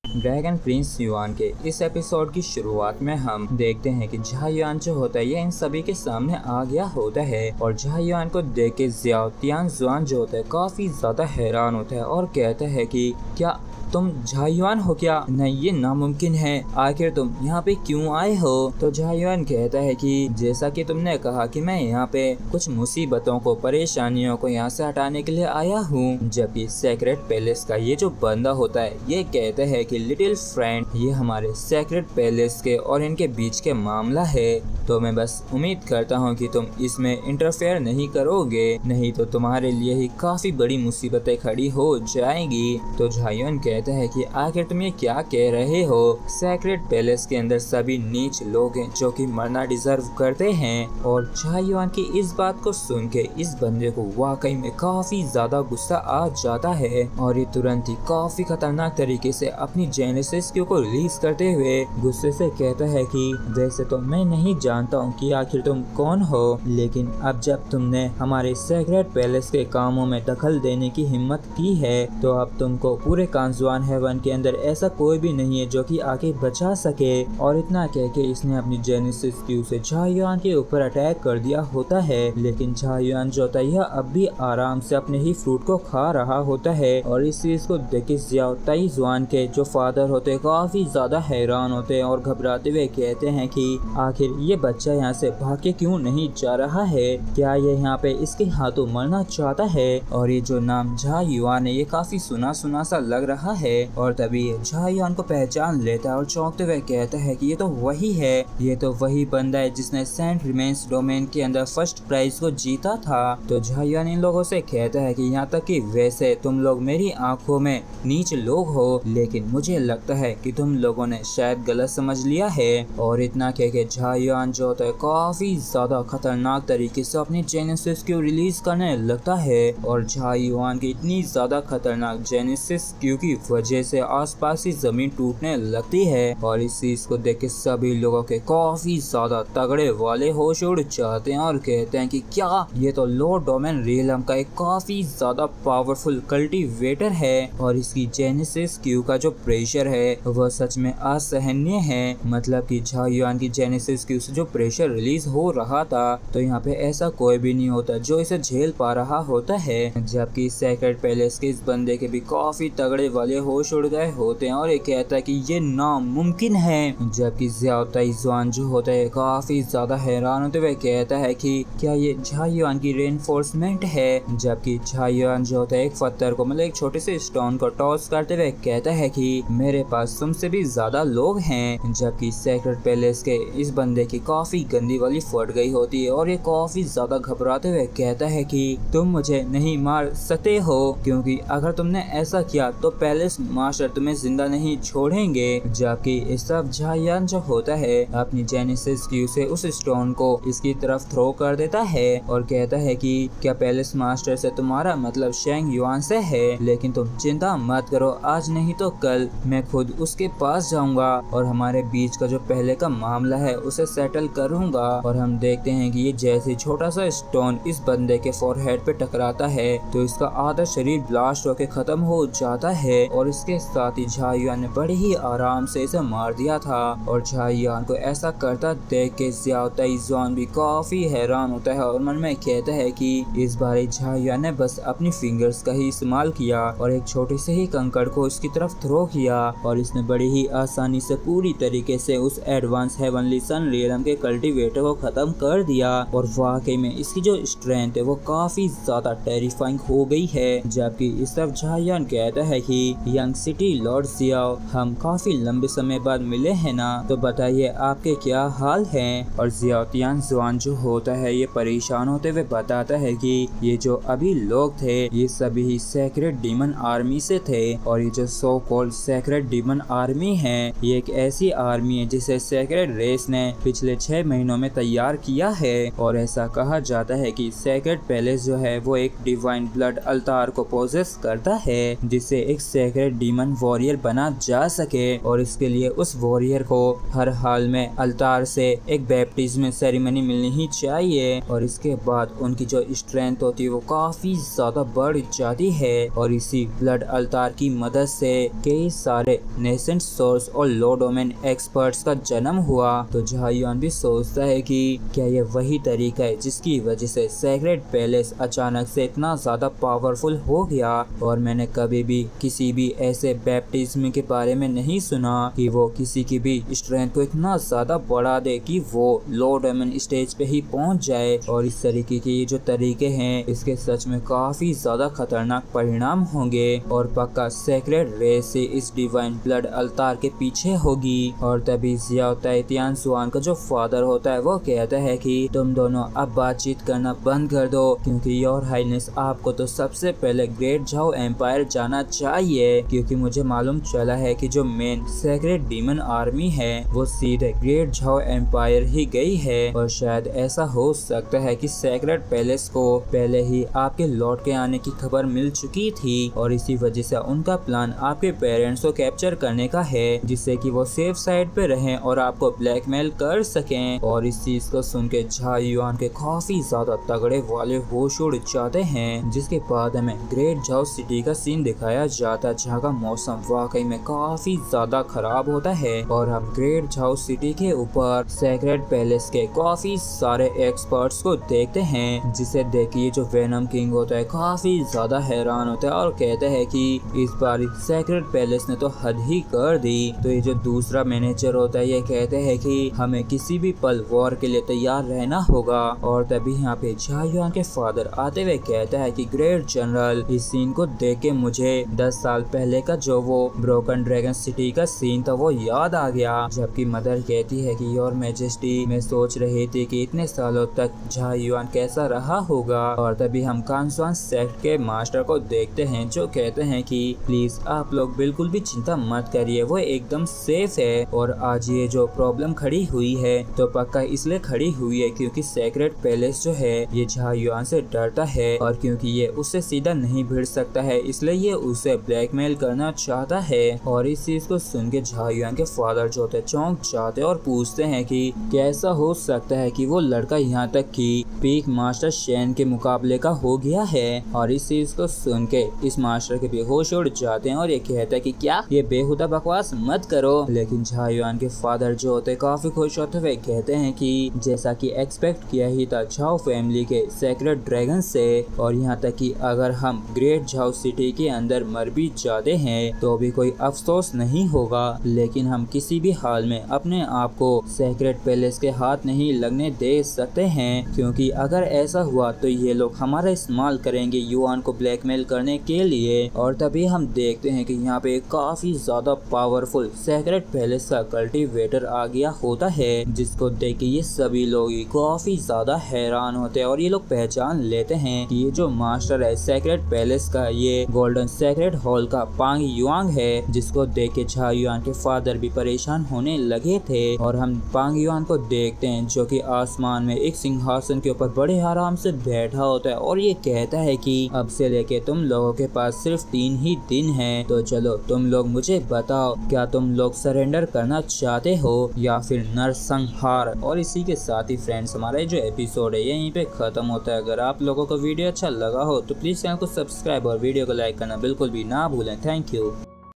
Dragon Prince yuan के इस episode की शुरुआत में हम देखते हैं कि झा युआन जो होता है ये इन सभी के सामने आ गया होता है और झा युआन को देख के ज़ियाओ तियानजुआन जो होता है काफी ज्यादा हैरान होता है और कहता है कि क्या तुम झा युआन हो क्या? नहीं, ये नामुमकिन है। आखिर तुम यहाँ पे क्यों आए हो? तो झा युआन कहता है कि जैसा कि तुमने कहा कि मैं यहाँ पे कुछ मुसीबतों को, परेशानियों को यहाँ से हटाने के लिए आया हूँ। जबकि सेक्रेट पैलेस का ये जो बंदा होता है ये कहता है कि लिटिल फ्रेंड, ये हमारे सेक्रेट पैलेस के और इनके बीच के मामला है, तो मैं बस उम्मीद करता हूँ कि तुम इसमें इंटरफेयर नहीं करोगे, नहीं तो तुम्हारे लिए ही काफी बड़ी मुसीबतें खड़ी हो जाएंगी। तो झा युआन कहता है कि आखिर तुम ये क्या कह रहे हो? सेक्रेट पैलेस के अंदर सभी नीच लोग हैं जो कि मरना डिजर्व करते हैं। और झा युआन की इस बात को सुन के इस बंदे को वाकई में काफी ज्यादा गुस्सा आ जाता है और ये तुरंत ही काफी खतरनाक तरीके से अपनी जेनेसिस क्यू को रिलीज करते हुए गुस्से से कहता है कि वैसे तो मैं नहीं जानता हूँ कि आखिर तुम कौन हो, लेकिन अब जब तुमने हमारे सेक्रेट पैलेस के कामों में दखल देने की हिम्मत की है तो अब तुमको पूरे कांजुआन हेवन के अंदर ऐसा कोई भी नहीं है जो कि आगे बचा सके। और इतना कह के इसने अपनी जेनेसिस क्यू से झा युआन के ऊपर अटैक कर दिया होता है, लेकिन झा युआन जो होता है यह अब भी आराम से अपने ही फ्रूट को खा रहा होता है। और इस चीज को देख के ज़ियाओ ताइजुआन के जो फादर होते हैं काफी ज्यादा हैरान होते हैं और घबराते हुए कहते हैं कि आखिर ये बच्चा यहाँ से भाग के क्यों नहीं जा रहा है? क्या ये यहाँ पे इसके हाथों मरना चाहता है? और ये जो नाम झा युआन है ये काफी सुना सुना सा लग रहा है। और तभी झा युआन को पहचान लेता है और चौंकते हुए कहता है कि ये तो वही है, ये तो वही बंदा है जिसने सेंट रिमेन्स डोमेन के अंदर फर्स्ट प्राइज को जीता था। तो झा युआन इन लोगों से कहता है कि यहाँ तक कि वैसे तुम लोग मेरी आंखों में नीच लोग हो, लेकिन मुझे लगता है कि तुम लोगों ने शायद गलत समझ लिया है। और इतना कह के झा युआन जो होता है काफी ज्यादा खतरनाक तरीके से अपनी जेनेसिस क्यू रिलीज करने लगता है। और झा युआन की इतनी ज्यादा खतरनाक जेनेसिस क्यू की वजह से आसपास की जमीन टूटने लगती है और इस चीज को देख के सभी लोगों के काफी ज्यादा तगड़े वाले होश उड़ जाते हैं और कहते हैं कि क्या ये तो लॉर्ड डोमेन रियलम का एक काफी ज्यादा पावरफुल कल्टीवेटर है और इसकी जेनेसिस क्यू का जो प्रेशर है वह सच में असहनीय है। मतलब कि झा युआन की जेनेसिस क्यू से जो प्रेशर रिलीज हो रहा था तो यहाँ पे ऐसा कोई भी नहीं होता जो इसे झेल पा रहा होता है। जबकि सेक्रेट पैलेस के इस बंदे के भी काफी तगड़े वाले होश उड़ गए होते हैं और ये कहता है कि ये नामुमकिन है। जबकि ज़ियाओ ताइजुआन जो होता है काफी ज्यादा हैरान होते हुए कहता है कि क्या ये झा युआन की रेनफोर्समेंट है। जबकि झा युआन जो होता है एक पत्थर को, मतलब एक छोटे से स्टोन को टॉस करते हुए कहता है कि मेरे पास तुमसे भी ज्यादा लोग हैं। जबकि सेक्रेट पैलेस के इस बंदे की काफी गंदी वाली फट गई होती है और ये काफी ज्यादा घबराते हुए कहता है कि तुम मुझे नहीं मार सकते हो, क्योंकि अगर तुमने ऐसा किया तो पैलेस मास्टर तुम्हें जिंदा नहीं छोड़ेंगे। जबकि इस सब झा युआन जो होता है अपनी जेनेसिस क्यू से उस स्टोन को इसकी तरफ थ्रो कर देता है और कहता है कि क्या पैलेस मास्टर से तुम्हारा मतलब शेंग युआन से है, लेकिन तुम चिंता मत करो, आज नहीं तो कल मैं खुद उसके पास जाऊंगा और हमारे बीच का जो पहले का मामला है उसे सेटल करूंगा। और हम देखते हैं कि ये जैसे छोटा सा स्टोन इस बंदे के फोरहेड पे टकराता है तो इसका आधा शरीर ब्लास्ट होकर खत्म हो जाता है और इसके साथ ही झा युआन ने बड़े ही आराम से इसे मार दिया था। और झा युआन को ऐसा करता देख के ज़ियाओ ताइजुआन भी काफी हैरान होता है और मन में कहता है कि इस बार झा युआन ने बस अपनी फिंगर्स का ही इस्तेमाल किया और एक छोटे से ही कंकड़ को इसकी तरफ थ्रो किया और इसने बड़ी ही आसानी से पूरी तरीके से उस एडवांस हेवनली सन रियलम के कल्टीवेटर को खत्म कर दिया। और वाकई में इसकी जो स्ट्रेंथ है वो काफी ज्यादा टेरिफाइंग हो गई है। जबकि इस तरफ झा युआन कहता है कि यंग सिटी लॉर्ड ज़ियाओ, हम काफी लंबे समय बाद मिले हैं ना, तो बताइए आपके क्या हाल हैं। और ज़ियाओ तियानजुआन जो होता है ये परेशान होते हुए बताता है कि ये जो अभी लोग थे ये सभी ही सेक्रेट डीमन आर्मी से थे और ये जो so called secret demon army है ये एक ऐसी आर्मी है जिसे सेक्रेट रेस ने पिछले 6 महीनों में तैयार किया है। और ऐसा कहा जाता है कि सेक्रेट पैलेस जो है वो एक डिवाइन ब्लड अल्तार को पोजेस करता है जिससे एक सेक्रेट डीमन वॉरियर बना जा सके और इसके लिए उस वॉरियर को हर हाल में अल्तार से एक बैप्टिज्म सेरेमनी मिलनी ही चाहिए और इसके बाद उनकी जो स्ट्रेंथ होती है वो काफी ज्यादा बढ़ जाती है और इसी ब्लड अल्तार की मदद से कई सारे नेसेंट सोर्स और लो डोमेन एक्सपर्ट्स का जन्म हुआ। तो झायुआन भी सोचता है कि क्या ये वही तरीका है जिसकी वजह से सेक्रेट पैलेस अचानक से इतना ज्यादा पावरफुल हो गया और मैंने कभी भी किसी भी ऐसे बैप्टिज्म के बारे में नहीं सुना कि वो किसी की भी स्ट्रेंथ को इतना ज्यादा बढ़ा दे कि वो लो डोमेन स्टेज पे ही पहुंच जाए और इस तरीके के ये जो तरीके हैं इसके सच में काफी ज्यादा खतरनाक परिणाम होंगे और पक्का सेक्रेट रेस से इस डिवाइन ब्लड अल्तार के पीछे होगी। और तभी जियाओ ताइतियान जुआन का जो फादर होता है वो कहता है कि तुम दोनों अब बातचीत करना बंद कर दो क्योंकि योर हाइनेस आपको तो सबसे पहले ग्रेट झाओ एम्पायर जाना चाहिए क्योंकि मुझे मालूम चला है कि जो मेन सेक्रेट डीमन आर्मी है वो सीधे ग्रेट झाओ एम्पायर ही गई है और शायद ऐसा हो सकता है कि सेक्रेट पैलेस को पहले ही आपके लौट के आने की खबर मिल चुकी थी और इसी वजह से उनका प्लान आपके पेरेंट्स को कैप्चर करने का है जिससे कि वो सेफ साइड पे रहें और आपको ब्लैकमेल कर सकें। और इस चीज को सुन के झायुआन के काफी ज्यादा तगड़े वाले होश उड़ जाते हैं जिसके बाद हमें ग्रेट झाओ सिटी का सीन दिखाया जाता है जहाँ का मौसम वाकई में काफी ज्यादा खराब होता है और हम ग्रेट झाओ सिटी के ऊपर सेक्रेट पैलेस के काफी सारे एक्सपर्ट्स को देखते हैं जिसे देखिए जो वेनम किंग होता है काफी ज्यादा हैरान होता है और कहते हैं कि इस बार सेक्रेट पैलेस ने तो हद ही कर दी। तो ये जो दूसरा मैनेजर होता है ये कहते हैं कि हमें किसी भी पल वॉर के लिए तैयार रहना होगा और तभी यहाँ पे झायुआन के फादर आते हुए कहता है कि ग्रेट जनरल इस सीन को देख के मुझे 10 साल पहले का जो वो ब्रोकन ड्रैगन सिटी का सीन था वो याद आ गया जबकि मदर कहती है कि योर मैजेस्टी मैं सोच रही थी कि इतने सालों तक झायुआन कैसा रहा होगा। और तभी हम कांसवान सेक्ट के मास्टर को देखते हैं जो कहते हैं कि प्लीज आप लोग बिल्कुल भी चिंता मत करिए वो एकदम सेफ है और आज ये जो प्रॉब्लम खड़ी हुई है तो पक्का इसलिए खड़ी हुई है क्योंकि सेक्रेट पैलेस जो है ये झायुआन से डरता है और क्योंकि ये उससे सीधा नहीं भिड़ सकता है इसलिए ये उसे ब्लैकमेल करना चाहता है। और इस चीज को सुन के झायुआन के फादर जो होते चौंक जाते और पूछते हैं कि कैसा हो सकता है कि वो लड़का यहाँ तक कि पीक मास्टर शेन के मुकाबले का हो गया है। और इस चीज को सुन के इस मास्टर के बेहोश उड़ जाते हैं और ये कहता है कि क्या ये बेहुदा बकवास मत करो। लेकिन झायुआन के फादर जो होते काफी खुश होते हुए कहते हैं कि जैसा कि एक्सपेक्ट किया ही था झाओ फैमिली के सेक्रेट ड्रैगन से और यहाँ तक कि अगर हम ग्रेट झाओ सिटी के अंदर मर भी जाते हैं तो भी कोई अफसोस नहीं होगा लेकिन हम किसी भी हाल में अपने आप को सेक्रेट पैलेस के हाथ नहीं लगने दे सकते हैं क्योंकि अगर ऐसा हुआ तो ये लोग हमारा इस्तेमाल करेंगे युआन को ब्लैकमेल करने के लिए। और तभी हम देखते हैं कि यहाँ पे काफी ज्यादा पावरफुल सेक्रेट पैलेस का कल्टीवेटर आ गया होता है जिसको देख के ये सभी लोग काफी ज्यादा हैरान होते हैं और ये लोग पहचान लेते हैं कि ये जो मास्टर है सेक्रेट पैलेस का ये गोल्डन सेक्रेट हॉल का पांग युआंग है जिसको देख के झायुआन के फादर भी परेशान होने लगे थे। और हम पांग युआन को देखते हैं जो कि आसमान में एक सिंहासन के ऊपर बड़े आराम से बैठा होता है और ये कहता है कि अब से लेके तुम लोगों के पास सिर्फ 3 ही दिन हैं तो चलो तुम लोग मुझे बताओ क्या तुम लोग सरेंडर करना चाहते हो या फिर नरसंहार। और इसी के साथ ही फ्रेंड्स हमारा जो एपिसोड है ये यहीं पे खत्म होता है। अगर आप लोगों को वीडियो अच्छा लगा हो तो प्लीज चैनल को सब्सक्राइब और वीडियो को लाइक करना बिल्कुल भी ना भूलें। Thank you.